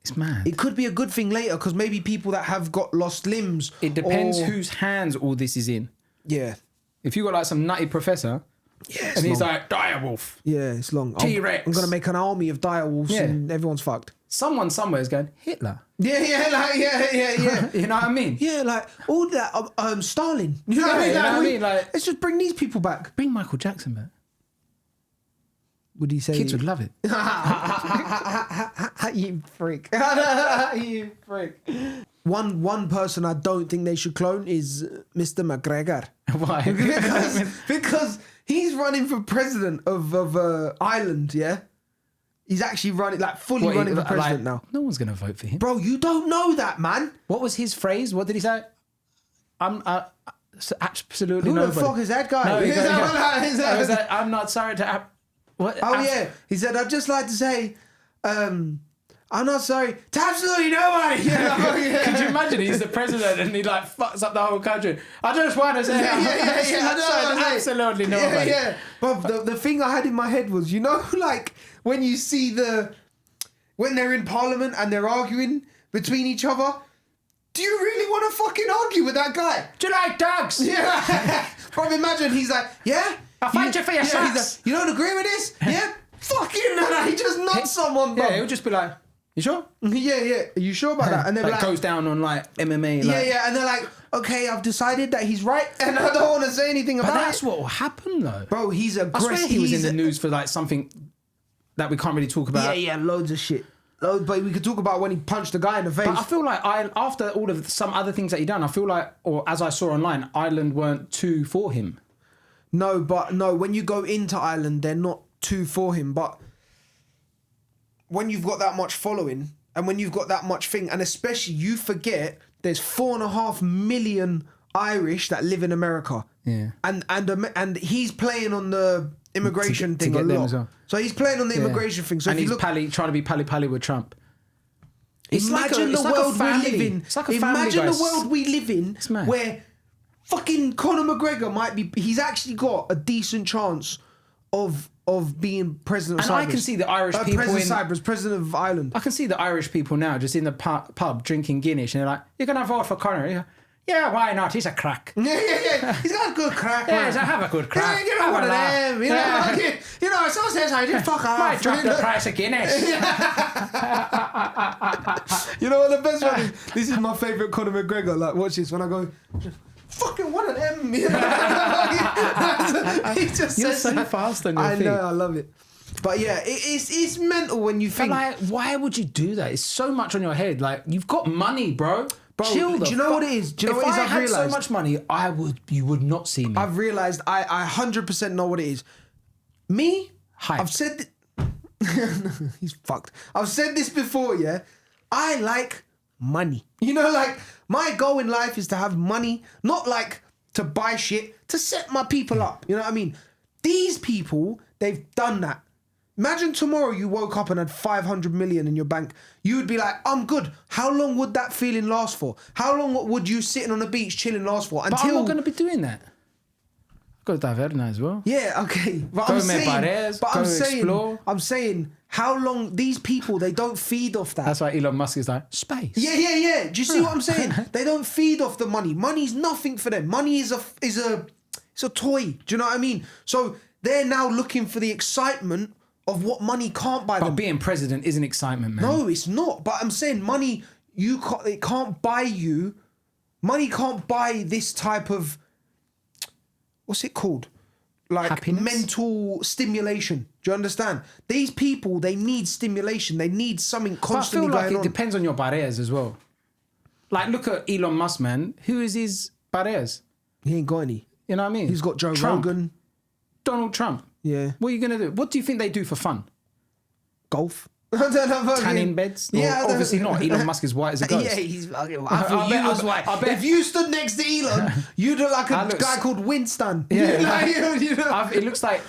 It's mad. It could be a good thing later because maybe people that have got lost limbs. It depends or- whose hands all this is in. Yeah. If you got like some nutty professor, Yeah, and he's like direwolf, yeah, it's long. T-Rex. I'm going to make an army of direwolves Yeah. and everyone's fucked. someone somewhere is going Hitler. Yeah. You know what I mean? Yeah, like all that. Stalin. You know what I mean? you know what I we- mean? Like- let's just bring these people back. Bring Michael Jackson back. Would he say? Kids would love it. You freak. You freak. One person I don't think they should clone is Mr. McGregor. Why? because he's running for president of Ireland. Yeah, he's actually running fully What, running for like, president now. No one's gonna vote for him. Bro, you don't know that, man. What was his phrase? What did he say? I'm absolutely Who nobody. the fuck is that guy? No, he Is goes, that what that is? I was like, I'm not sorry to. What? Oh yeah, he said, "I'd just like to say, I'm not sorry to absolutely nobody." Yeah. Could you imagine he's the president and he like fucks up the whole country? I just want to say, Yeah. I know what I'm saying. absolutely nobody. Yeah. But the thing I had in my head was, like when you see when they're in Parliament and they're arguing between each other. Do you really want to fucking argue with that guy? Do you like dogs? Yeah. Bro, imagine he's like, yeah. I'll fight you for your he's socks. like, you don't agree with this? Yeah. Fucking no, he just nuts someone, bro. Yeah, he'll just be like, you sure? Yeah. Are you sure about that? And they're That like, goes down on like MMA. Like, yeah. And they're like, okay, I've decided that he's right, and I don't want to say anything But about that's it. what will happen though. Bro, he's I aggressive. swear he was in the news for like something that we can't really talk about. Yeah, loads of shit. But we could talk about when he punched the guy in the face. But I feel like after all of some other things that he done, I feel like, or as I saw online, Ireland weren't too for him. No, when you go into Ireland, they're not too for him. But when you've got that much following and when you've got that much thing, and especially you forget there's 4.5 million Irish that live in America. Yeah. And he's playing on the immigration To thing get a them lot. as well. So he's playing on the immigration thing. So and if you he's look, trying to be pally with Trump. imagine the world we live in. It's like a family, Imagine guys. the world we live in mad. where fucking Conor McGregor might be. He's actually got a decent chance of being president of And I Cyprus. can see the Irish people president of in- Cyprus, president of Ireland. I can see the Irish people now just in the pub drinking Guinness, and they're like, "You're gonna vote for Conor?" Yeah, Yeah, why not? He's a crack. Yeah. He's got a good crack, Yeah, man. so have a good crack. Yeah, you know, Have one a of laugh. them. You know, Yeah. like, you know, someone says I did fuck off. Might drop the price of Guinness. You know what the best one is? This is my favourite Conor McGregor. Like, watch this when I go, fucking one of them. You know? He just You're says so that. fast on your I feet. know, I love it. But yeah, it's mental when you But think. like, why would you do that? It's so much on your head. Like, you've got money, bro. Bro, Chill the do you know fuck. what it is? Do you know if what it is? I I've had so realised? much money, you would not see me. I've realised I 100% know what it is. Me, Hype. I've said... He's fucked. I've said this before, yeah? I like money. You know, like, my goal in life is to have money, not like to buy shit, to set my people up. You know what I mean? These people, they've done that. Imagine tomorrow you woke up and had 500 million in your bank. You would be like, I'm good. How long would that feeling last for? How long would you sitting on the beach chilling last for? but I'm not going to be doing that. Go to Taverna as well. Yeah, okay. But Go I'm me saying, pares, but go I'm saying, explore. I'm saying, how long these people, they don't feed off that. That's why Elon Musk is like, space. Yeah. Do you see what I'm saying? They don't feed off the money. Money's nothing for them. Money is a toy. Do you know what I mean? So they're now looking for the excitement of what money can't buy But them. being president is an excitement, man. No, it's not. But I'm saying money, it can't buy you. Money can't buy this type of, what's it called? Like Happiness? mental stimulation. Do you understand? These people, they need stimulation. They need something But I constantly feel like going it on. depends on your barriers as well. Like, look at Elon Musk, man. Who is his barriers? He ain't got any. You know what I mean? He's got Joe Trump. Rogan. Donald Trump. Yeah. What are you going to do? What do you think they do for fun? Golf. I don't know. Fucking- Tanning beds? Yeah, I Well, don't- obviously not. Elon Musk is white as a ghost. Yeah, he's fucking. I I thought bet- you was I white. bet- If you stood next to Elon, you'd look like I a look guy s- called Winston. Yeah. Like, you know. It looks like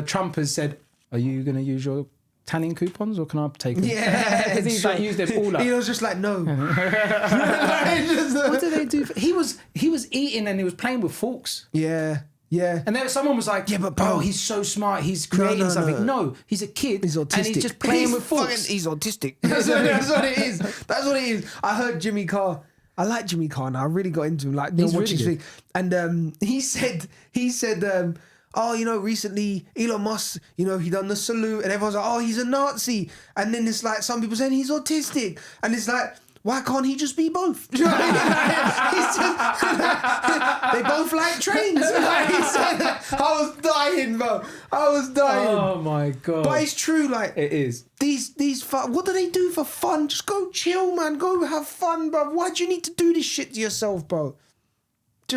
Trump has said, are you going to use your tanning coupons or can I take them? Yeah, Because he's like used them all up. He was just like, no. What do they do? He was eating and he was playing with forks. Yeah. And then someone was like, Yeah, but bro, he's so smart. He's creating no. something. No, he's a kid. He's autistic. And he's just playing with forks. He's autistic. That's what it is. That's what it is. I heard Jimmy Carr. I like Jimmy Carr now. I really got into him. Like, He's watch his really thing. And he said, oh, you know, recently Elon Musk, you know, he done the salute and everyone's like, oh, he's a Nazi. And then it's like some people saying he's autistic. And it's like, why can't he just be both? Do you know what I mean? He's just, they both like trains. Like, he said that. I was dying, bro. I was dying. Oh my God. But it's true, like, It is. these what do they do for fun? Just go chill, man. Go have fun, bro. Why do you need to do this shit to yourself, bro?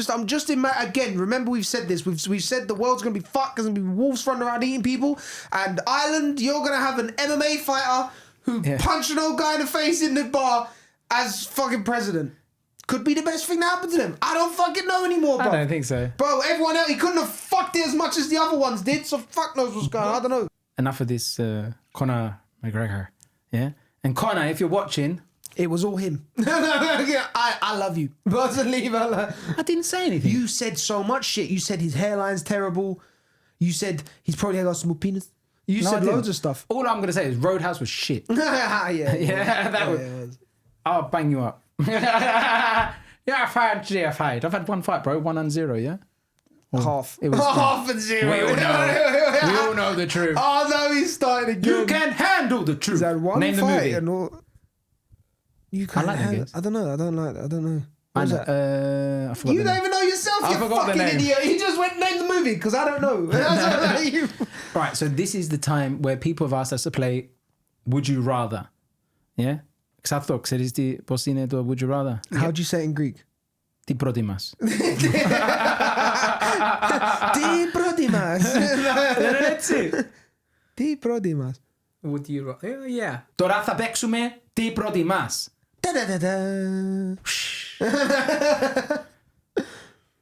I'm just in my, again, remember we've said this. We've said the world's going to be fucked. There's going to be wolves running around eating people. And Ireland, you're going to have an MMA fighter who punched an old guy in the face in the bar as fucking president. Could be the best thing that happened to them. I don't fucking know anymore, bro. I don't think so. Bro, everyone else, he couldn't have fucked it as much as the other ones did, so fuck knows what's going on. I don't know. Enough of this Conor McGregor. Yeah? And Conor, if you're watching, It was all him. I love you. Personally, I didn't say anything. you said so much shit. You said his hairline's terrible. You said he's probably got a small penis. You No, I said didn't. loads of stuff. All I'm going to say is Roadhouse was shit. yeah, That would. I'll bang you up. Yeah, fight. I've had one fight, bro. 1-0, yeah? Half. It was half and zero. We all know the truth. Oh no, he's starting again. You can handle the truth. Is that one Name the fight movie. and all? You can't. like that games. I don't know. I don't like. I don't know. I What was know. that? I forgot You the don't name. even know yourself, I you forgot the fucking name. idiot. He just went name the movie because I don't know. Right, so this is the time where people have asked us to play Would You Rather. Yeah? Ξαθώ, ξέρεις πώς είναι το Would You Rather? How do you say it in Greek? Τι προτιμάς? Τι προτιμάς? Έτσι. Τι προτιμάς? Would you? Yeah. Τώρα θα παίξουμε τι προτιμάς.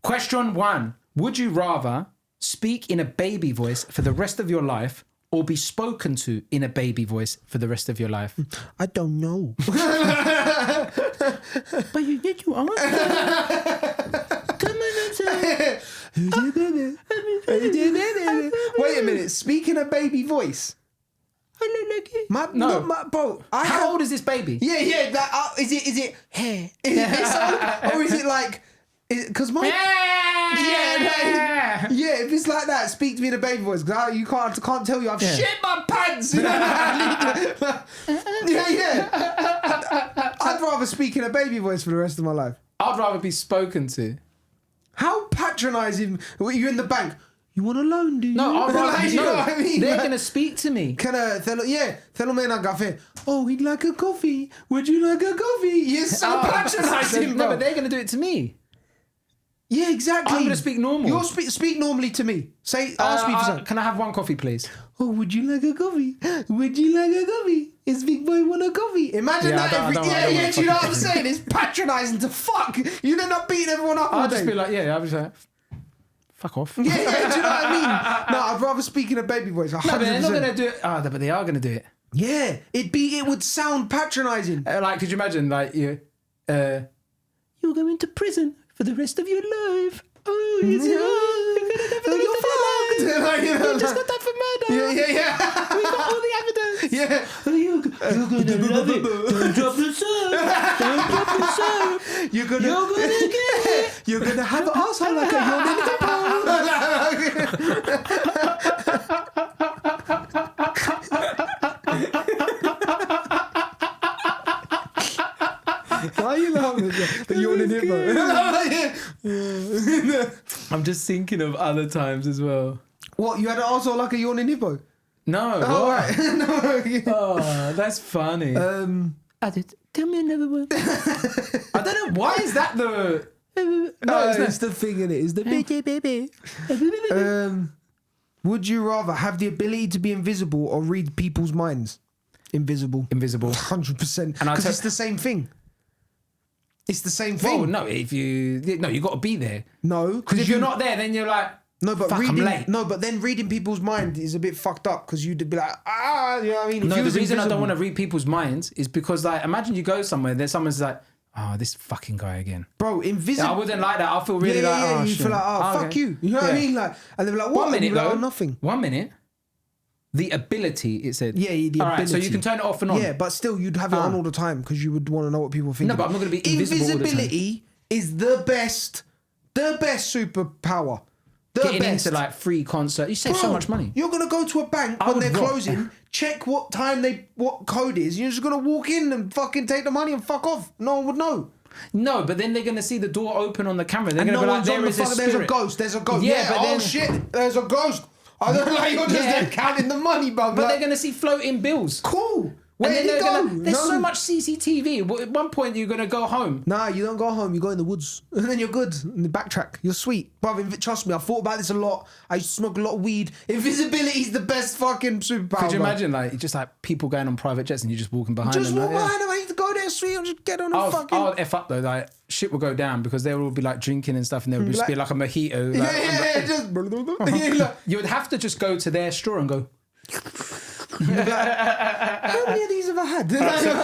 Question 1. Would you rather speak in a baby voice for the rest of your life or be spoken to in a baby voice for the rest of your life? I don't know. But you did you answer. Wait a minute. Speak in a baby voice. No. Bro. How old is this baby? Yeah. That, is it hair? Is it this old? Or is it like Because my yeah, if it's like that, speak to me in a baby voice. Because you can't tell you I've shit my pants. You know yeah. I'd rather speak in a baby voice for the rest of my life. I'd rather be spoken to. How patronising! You're in the bank. You want a loan, do you? No, I'd rather you know what I mean? They're gonna speak to me. Tell me and I oh, he'd like a coffee. Would you like a coffee? You're so patronising, bro. No, but they're gonna do it to me. Yeah, exactly. I'm gonna speak normal. You'll speak normally to me. Ask me for something. Can I have one coffee, please? Oh, would you like a coffee? Would you like a coffee? Is Big Boy want a coffee? Imagine that every do you know what I'm saying? It's patronising to fuck. You'd end up beating everyone up all I'll day. just be like, I'll be like, fuck off. Yeah, do you know what I mean? No, I'd rather speak in a baby voice. 100%. No, but they're not gonna do it. But they are gonna do it. Yeah, it would sound patronising. Like, could you imagine, like, you're going to prison for the rest of your life. Oh, you're fucked. You just got that for murder. Yeah. We got all the evidence. Yeah. You're gonna love it. Don't drop the soap. Don't drop the soap. You're gonna get it. You're gonna have an asshole like a Why are you laughing? The yawning hippo. I'm just thinking of other times as well. What, you had an arsehole like a yawning hippo? No. Oh, right. Oh, that's funny. Tell me another one. I don't know. Why is that the... No, it's the thing in it. It's the baby. Would you rather have the ability to be invisible or read people's minds? Invisible. 100%. Because it's the same thing. It's the same thing. Well, no, you got to be there. No, because if you're not there, then you're like, no, but fuck, I'm late. No, but then reading people's mind is a bit fucked up because you'd be like, you know what I mean? No, the reason I don't want to read people's minds is because, like, imagine you go somewhere, there's someone's like, this fucking guy again. Bro, invisible. I wouldn't like that. I feel really like, you feel like, fuck okay. you. You know what I mean? Like, and they're like, what? 1 minute, though. Nothing. 1 minute. The ability, it said. Yeah, the ability. All right, so you can turn it off and on. Yeah, but still, you'd have it on all the time because you would want to know what people think. No, but I'm not going to be invisible all the time. Invisibility is the best superpower. Getting into like free concert, you save so much money. You're gonna go to a bank when they're closing, check what code is. You're just gonna walk in and fucking take the money and fuck off. No one would know. No, but then they're gonna see the door open on the camera. They're gonna be like, "There's a ghost. There's a ghost. Yeah, but then, shit, there's a ghost. I don't like you're just there counting the money, bro. But they're gonna see floating bills. Cool. Where and then there's so much CCTV. At one point, you're going to go home. Nah, you don't go home. You go in the woods. And then you're good. And the backtrack. You're sweet. Brother, trust me, I've thought about this a lot. I used to smoke a lot of weed. Invisibility is the best fucking superpower. Could you imagine, like, just like people going on private jets and you're just walking behind them? Just walk behind them. I need to go there, sweet. I'll just get on and fucking... I'll F up, though. Like, shit will go down because they will all be, like, drinking and stuff and there will just be, like, a mojito. Like, just... You would have to just go to their straw and go... How many of these have I had?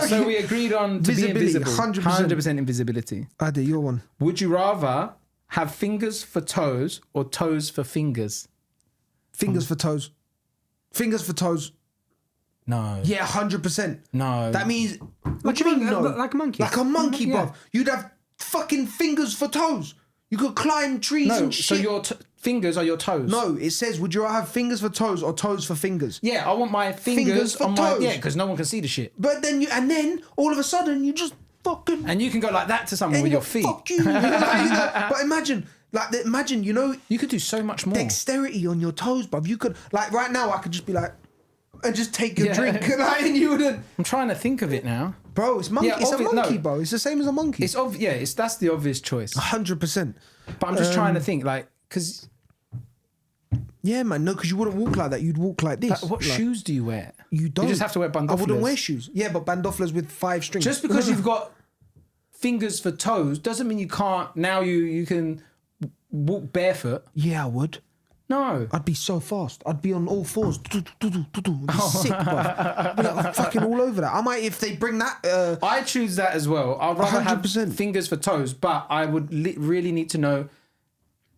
So we agreed on to be invisible. 100% invisibility. I did, your one. Would you rather have fingers for toes or toes for fingers? Fingers for toes. Fingers for toes. No. Yeah, 100%. No. That means... What do you mean no? Like a monkey. Like a monkey, bruv. You'd have fucking fingers for toes. You could climb trees and shit. So your fingers are your toes? No, it says, would you rather have fingers for toes or toes for fingers? Yeah, I want my fingers for on toes. my... Yeah, because no one can see the shit. But then, all of a sudden, you just fucking... And you can go like that to someone with your feet. Fuck you. But imagine, you know... You could do so much more. Dexterity on your toes, bruv. You could... Like, right now, I could just be like... And just take a drink. And you wouldn't... I'm trying to think of it now. Bro, it's monkey. It's a monkey, bro. It's the same as a monkey. That's the obvious choice. 100%. But I'm just trying to think, like, because... Yeah, man. No, because you wouldn't walk like that. You'd walk like this. What shoes do you wear? You don't. You just have to wear bandofflers. I wouldn't wear shoes. Yeah, but bandofflers with 5 strings. Just because you've got fingers for toes doesn't mean you can't... Now you can walk barefoot. Yeah, I would. No. I'd be so fast. I'd be on all fours. I'd be sick, bro. I'd be like fucking all over that. I might, if they bring that... I choose that as well. I'd rather 100%. have fingers for toes, but I would really need to know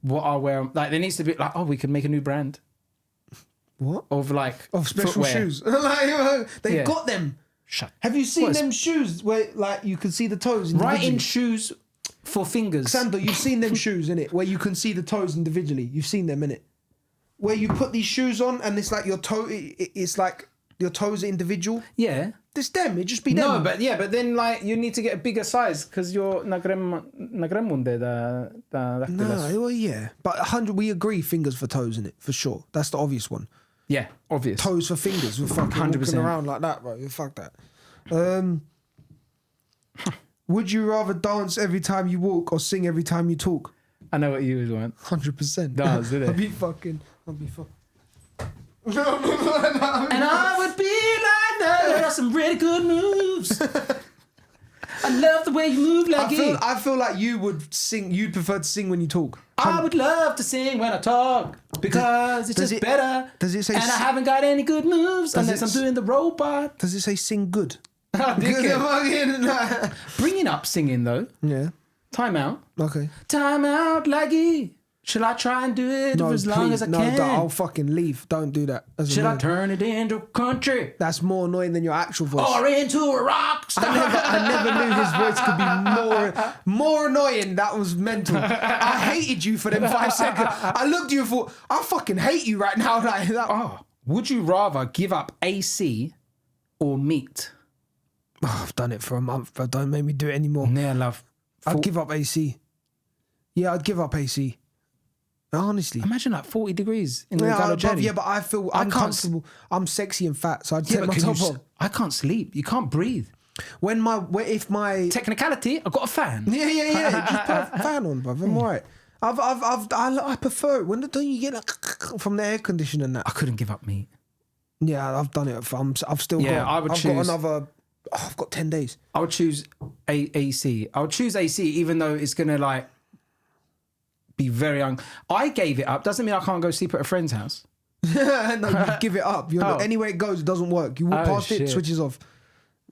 what I'll wear. Like, there needs to be like, we could make a new brand. What? Of like... Of special footwear. shoes. They've got them. Shut. Have you seen them shoes where like you can see the toes? Right in shoes for fingers. Sando, you've seen them shoes, innit? Where you can see the toes individually. You've seen them, innit? Where you put these shoes on and it's like your toe, it's like your toes are individual. Yeah. It's them. It just be them. No, but then like you need to get a bigger size because you're nagremunde da No, well, yeah. But 100, we agree fingers for toes, innit? For sure. That's the obvious one. Yeah, obvious. Toes for fingers. We're fucking 100%. Walking around like that, bro. Fuck that. Would you rather dance every time you walk or sing every time you talk? I know what you would want. 100%. Does, did it? I'll be fucking. And I would be like that. There are some really good moves. I love the way you move like it. I feel like you would sing. You'd prefer to sing when you talk. I would love to sing when I talk because it's just better. Does it say? And I haven't got any good moves unless I'm doing the robot. Does it say sing good? Bringing up singing though. Yeah. Time out. Okay. Time out, laggy. Shall I try and do it for as long as I can? No, I'll fucking leave. Don't do that. Should I turn it into country? That's more annoying than your actual voice. Or into a rock star? I never knew his voice could be more annoying. That was mental. I hated you for them 5 seconds. I looked at you and thought, I fucking hate you right now. Like that. Oh, would you rather give up AC or meat? Oh, I've done it for a month, but don't make me do it anymore. Yeah, love. I'd give up AC. Yeah, I'd give up AC. Honestly. Imagine like 40 degrees in the Gallo Jelly. Yeah, but I feel uncomfortable. I'm sexy and fat, so I'd take my top off. I can't sleep. You can't breathe. If my technicality, I've got a fan. Yeah. Just put a fan on, bruv. I'm alright. I prefer it. When don't you get like from the air conditioner and that? I couldn't give up meat. Yeah, I've done it. I've still got. I've got another. I've got 10 days. I would choose AC. I would choose AC, even though it's gonna like be very I gave it up. Doesn't mean I can't go sleep at a friend's house. No, you give it up. Anywhere it goes, it doesn't work. You walk past it, switches off.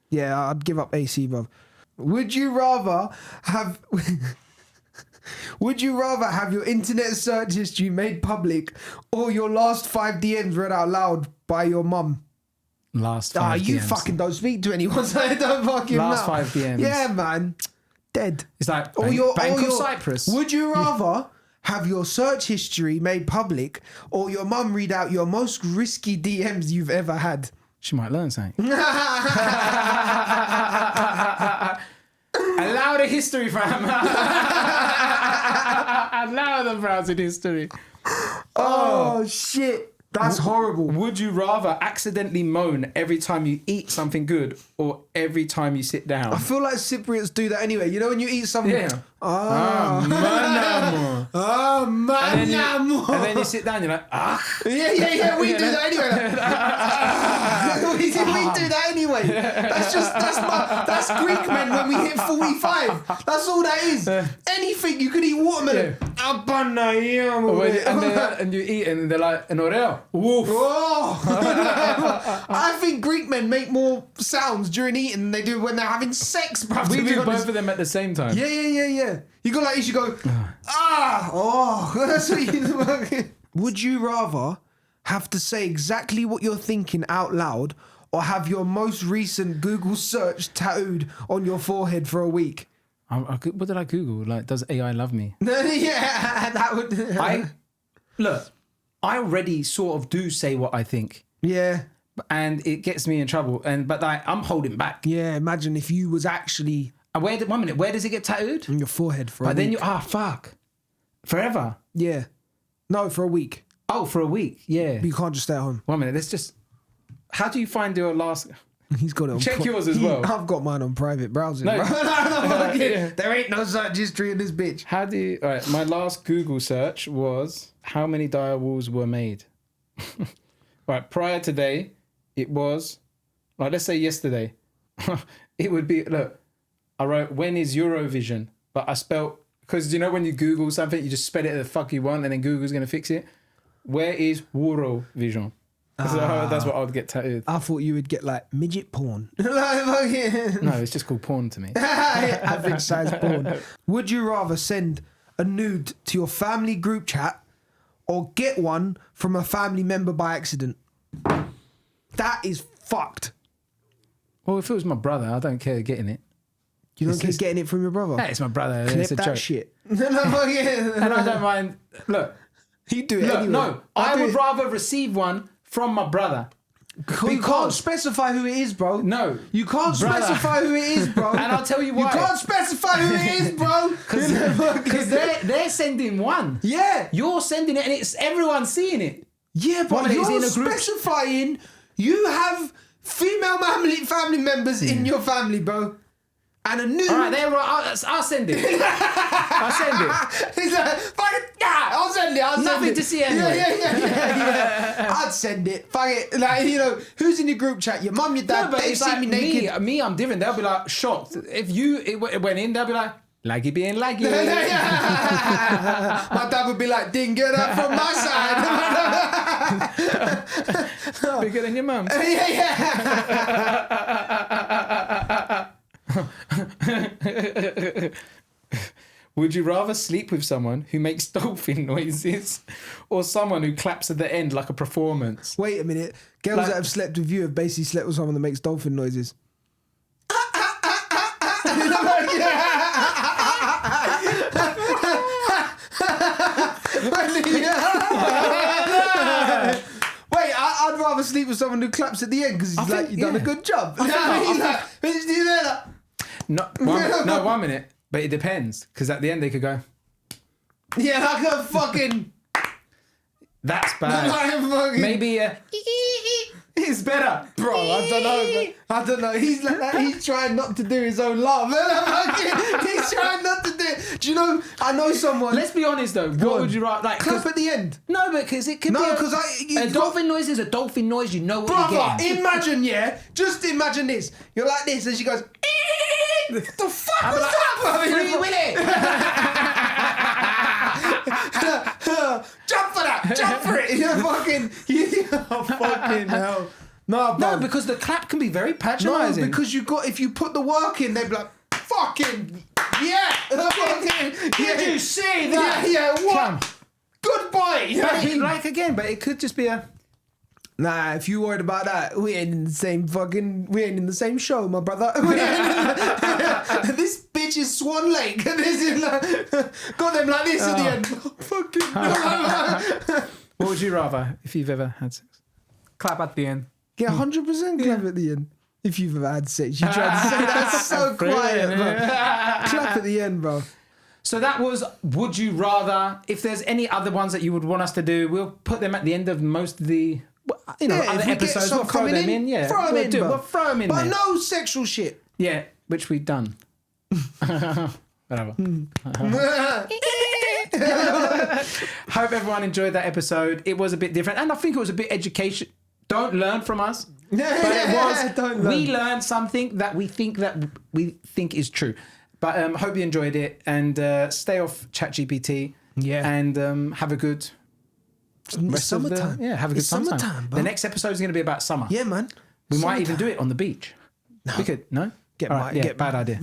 Yeah, I'd give up AC, bro. Would you rather have your internet search history made public or your last 5 DMs read out loud by your mum? Last 5 DMs. You fucking don't speak to anyone, so I don't fucking Last 5 DMs. Yeah, man. Dead. It's like Bank of Cyprus. Would you rather have your search history made public or your mum read out your most risky DMs you've ever had? She might learn something. Allow the history, fam. Allow the browsing history. Oh, shit. That's horrible. Would you rather accidentally moan every time you eat something good or every time you sit down? I feel like Cypriots do that anyway. You know when you eat something... Yeah. manamo. And then you sit down, you're like, Yeah, we do that anyway. We do that anyway. That's Greek men when we hit 45. That's all that is. Anything, you could eat watermelon. And you eat it and they're like, an oreo. Woof. Oh. I think Greek men make more sounds during eating than they do when they're having sex, bruv. We do both of them at the same time. Yeah. You go like this, you go, that's what you... Would you rather have to say exactly what you're thinking out loud or have your most recent Google search tattooed on your forehead for a week? What did I Google? Like, does AI love me? Yeah, that would... Look, I already sort of do say what I think. Yeah. And it gets me in trouble. But I'm holding back. Yeah, imagine if you was actually... Where does it get tattooed? On your forehead for a week. But then fuck. Forever? Yeah. No, for a week. Oh, for a week, yeah. But you can't just stay at home. 1 minute, let's just... How do you find your last... He's got it on... Check yours as well. I've got mine on private browsing. No. There ain't no search history in this bitch. How do you... All right, my last Google search was how many direwolves were made. Right, prior today, it was... Like, let's say yesterday. It would be... Look, I wrote, when is Eurovision? But I spelt... Because, you know, when you Google something, you just spell it the fuck you want and then Google's going to fix it. Where is Eurovision? So that's what I would get tattooed. I thought you would get, like, midget porn. No, it's just called porn to me. Average size porn. Would you rather send a nude to your family group chat or get one from a family member by accident? That is fucked. Well, if it was my brother, I don't care getting it. You don't keep getting it from your brother. That is my brother. Clip It's a that joke. shit. And I don't mind. Look, You do it anyway. no, I would rather receive one from my brother. You can't specify who it is, bro. No. You can't Brother. specify who it is, bro. And I'll tell you why. You can't specify who it is, bro. Because they're sending one. Yeah. You're sending it and it's everyone seeing it. Yeah, One but minute it's you're in a group. specifying you have female family members in your family, bro. And a new... All right, I'll send it. I'll send it. He's like, fuck it, yeah, I'll send it. Nothing to see anyway. Yeah. I'd send it. Fuck it. Like, you know, who's in your group chat? Your mum, your dad, No, but they've it's seen like me naked. me, I'm different. They'll be like shocked. If it went in, they'll be like, laggy being laggy. My dad would be like, didn't get that from my side. Bigger than your mum. Would you rather sleep with someone who makes dolphin noises or someone who claps at the end like a performance? Wait a minute. Girls Like- that have slept with you have basically slept with someone that makes dolphin noises. Wait, I'd rather sleep with someone who claps at the end because he's like, think- you've done a yeah. good job. No, one minute. But it depends. Because at the end they could go, Yeah, like a fucking... that's bad. fucking... Maybe it's better. Bro, I don't know. I don't know. He's like that. He's trying not to do his own laugh. He's trying not to do it. Do you know? I know someone. Let's be honest though. Go What on. would you rather? Like, Clap at the end. no, because it could No, be because a dolphin noise is a dolphin noise. You know what you're Brother, getting. imagine, yeah. Just imagine this. You're like this, and she goes. The fuck I'd be was like, that? Free Willy. Jump for that! Jump for it! You're fucking hell. No, bro. No, because the clap can be very No, patronising. because if you put the work in, they'd be like, fucking yeah, Did you see that? Yeah, what? Come. Good boy. Like again, but it could just be a. Nah, if you worried about that, we ain't in the same show, my brother. This bitch is Swan Lake. This is like, got them like this at the end. Fucking. What would you rather if you've ever had sex? Clap at the end. Get 100% clap at the end. If you've ever had sex, you tried to say that's so quiet, bro. Clap at the end, bro. So that was Would You Rather. If there's any other ones that you would want us to do, we'll put them at the end of most of the Yeah, other if we get episodes. some We'll throw coming them in. Yeah, throw them we'll in, do it. bro. We'll throw them in But there. no sexual shit. Yeah, which we've done. Whatever. Hope everyone enjoyed that episode. It was a bit different, and I think it was a bit education. Don't learn from us, but it was. Don't learn. We learned something that we think is true. But hope you enjoyed it, and stay off ChatGPT. Yeah. and have a good. It's rest of the- summertime. Yeah, have a good It's summertime. summertime, bro. The next episode is going to be about summer. Yeah, man. We might even do it on the beach. No. We could. No? Get All my- right, yeah, get- bad idea.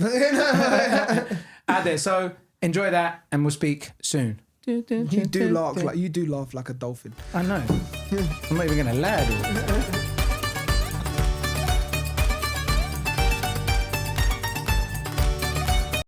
Out there. So enjoy that and we'll speak soon. You do laugh like a dolphin. I know. I'm not even going to lie.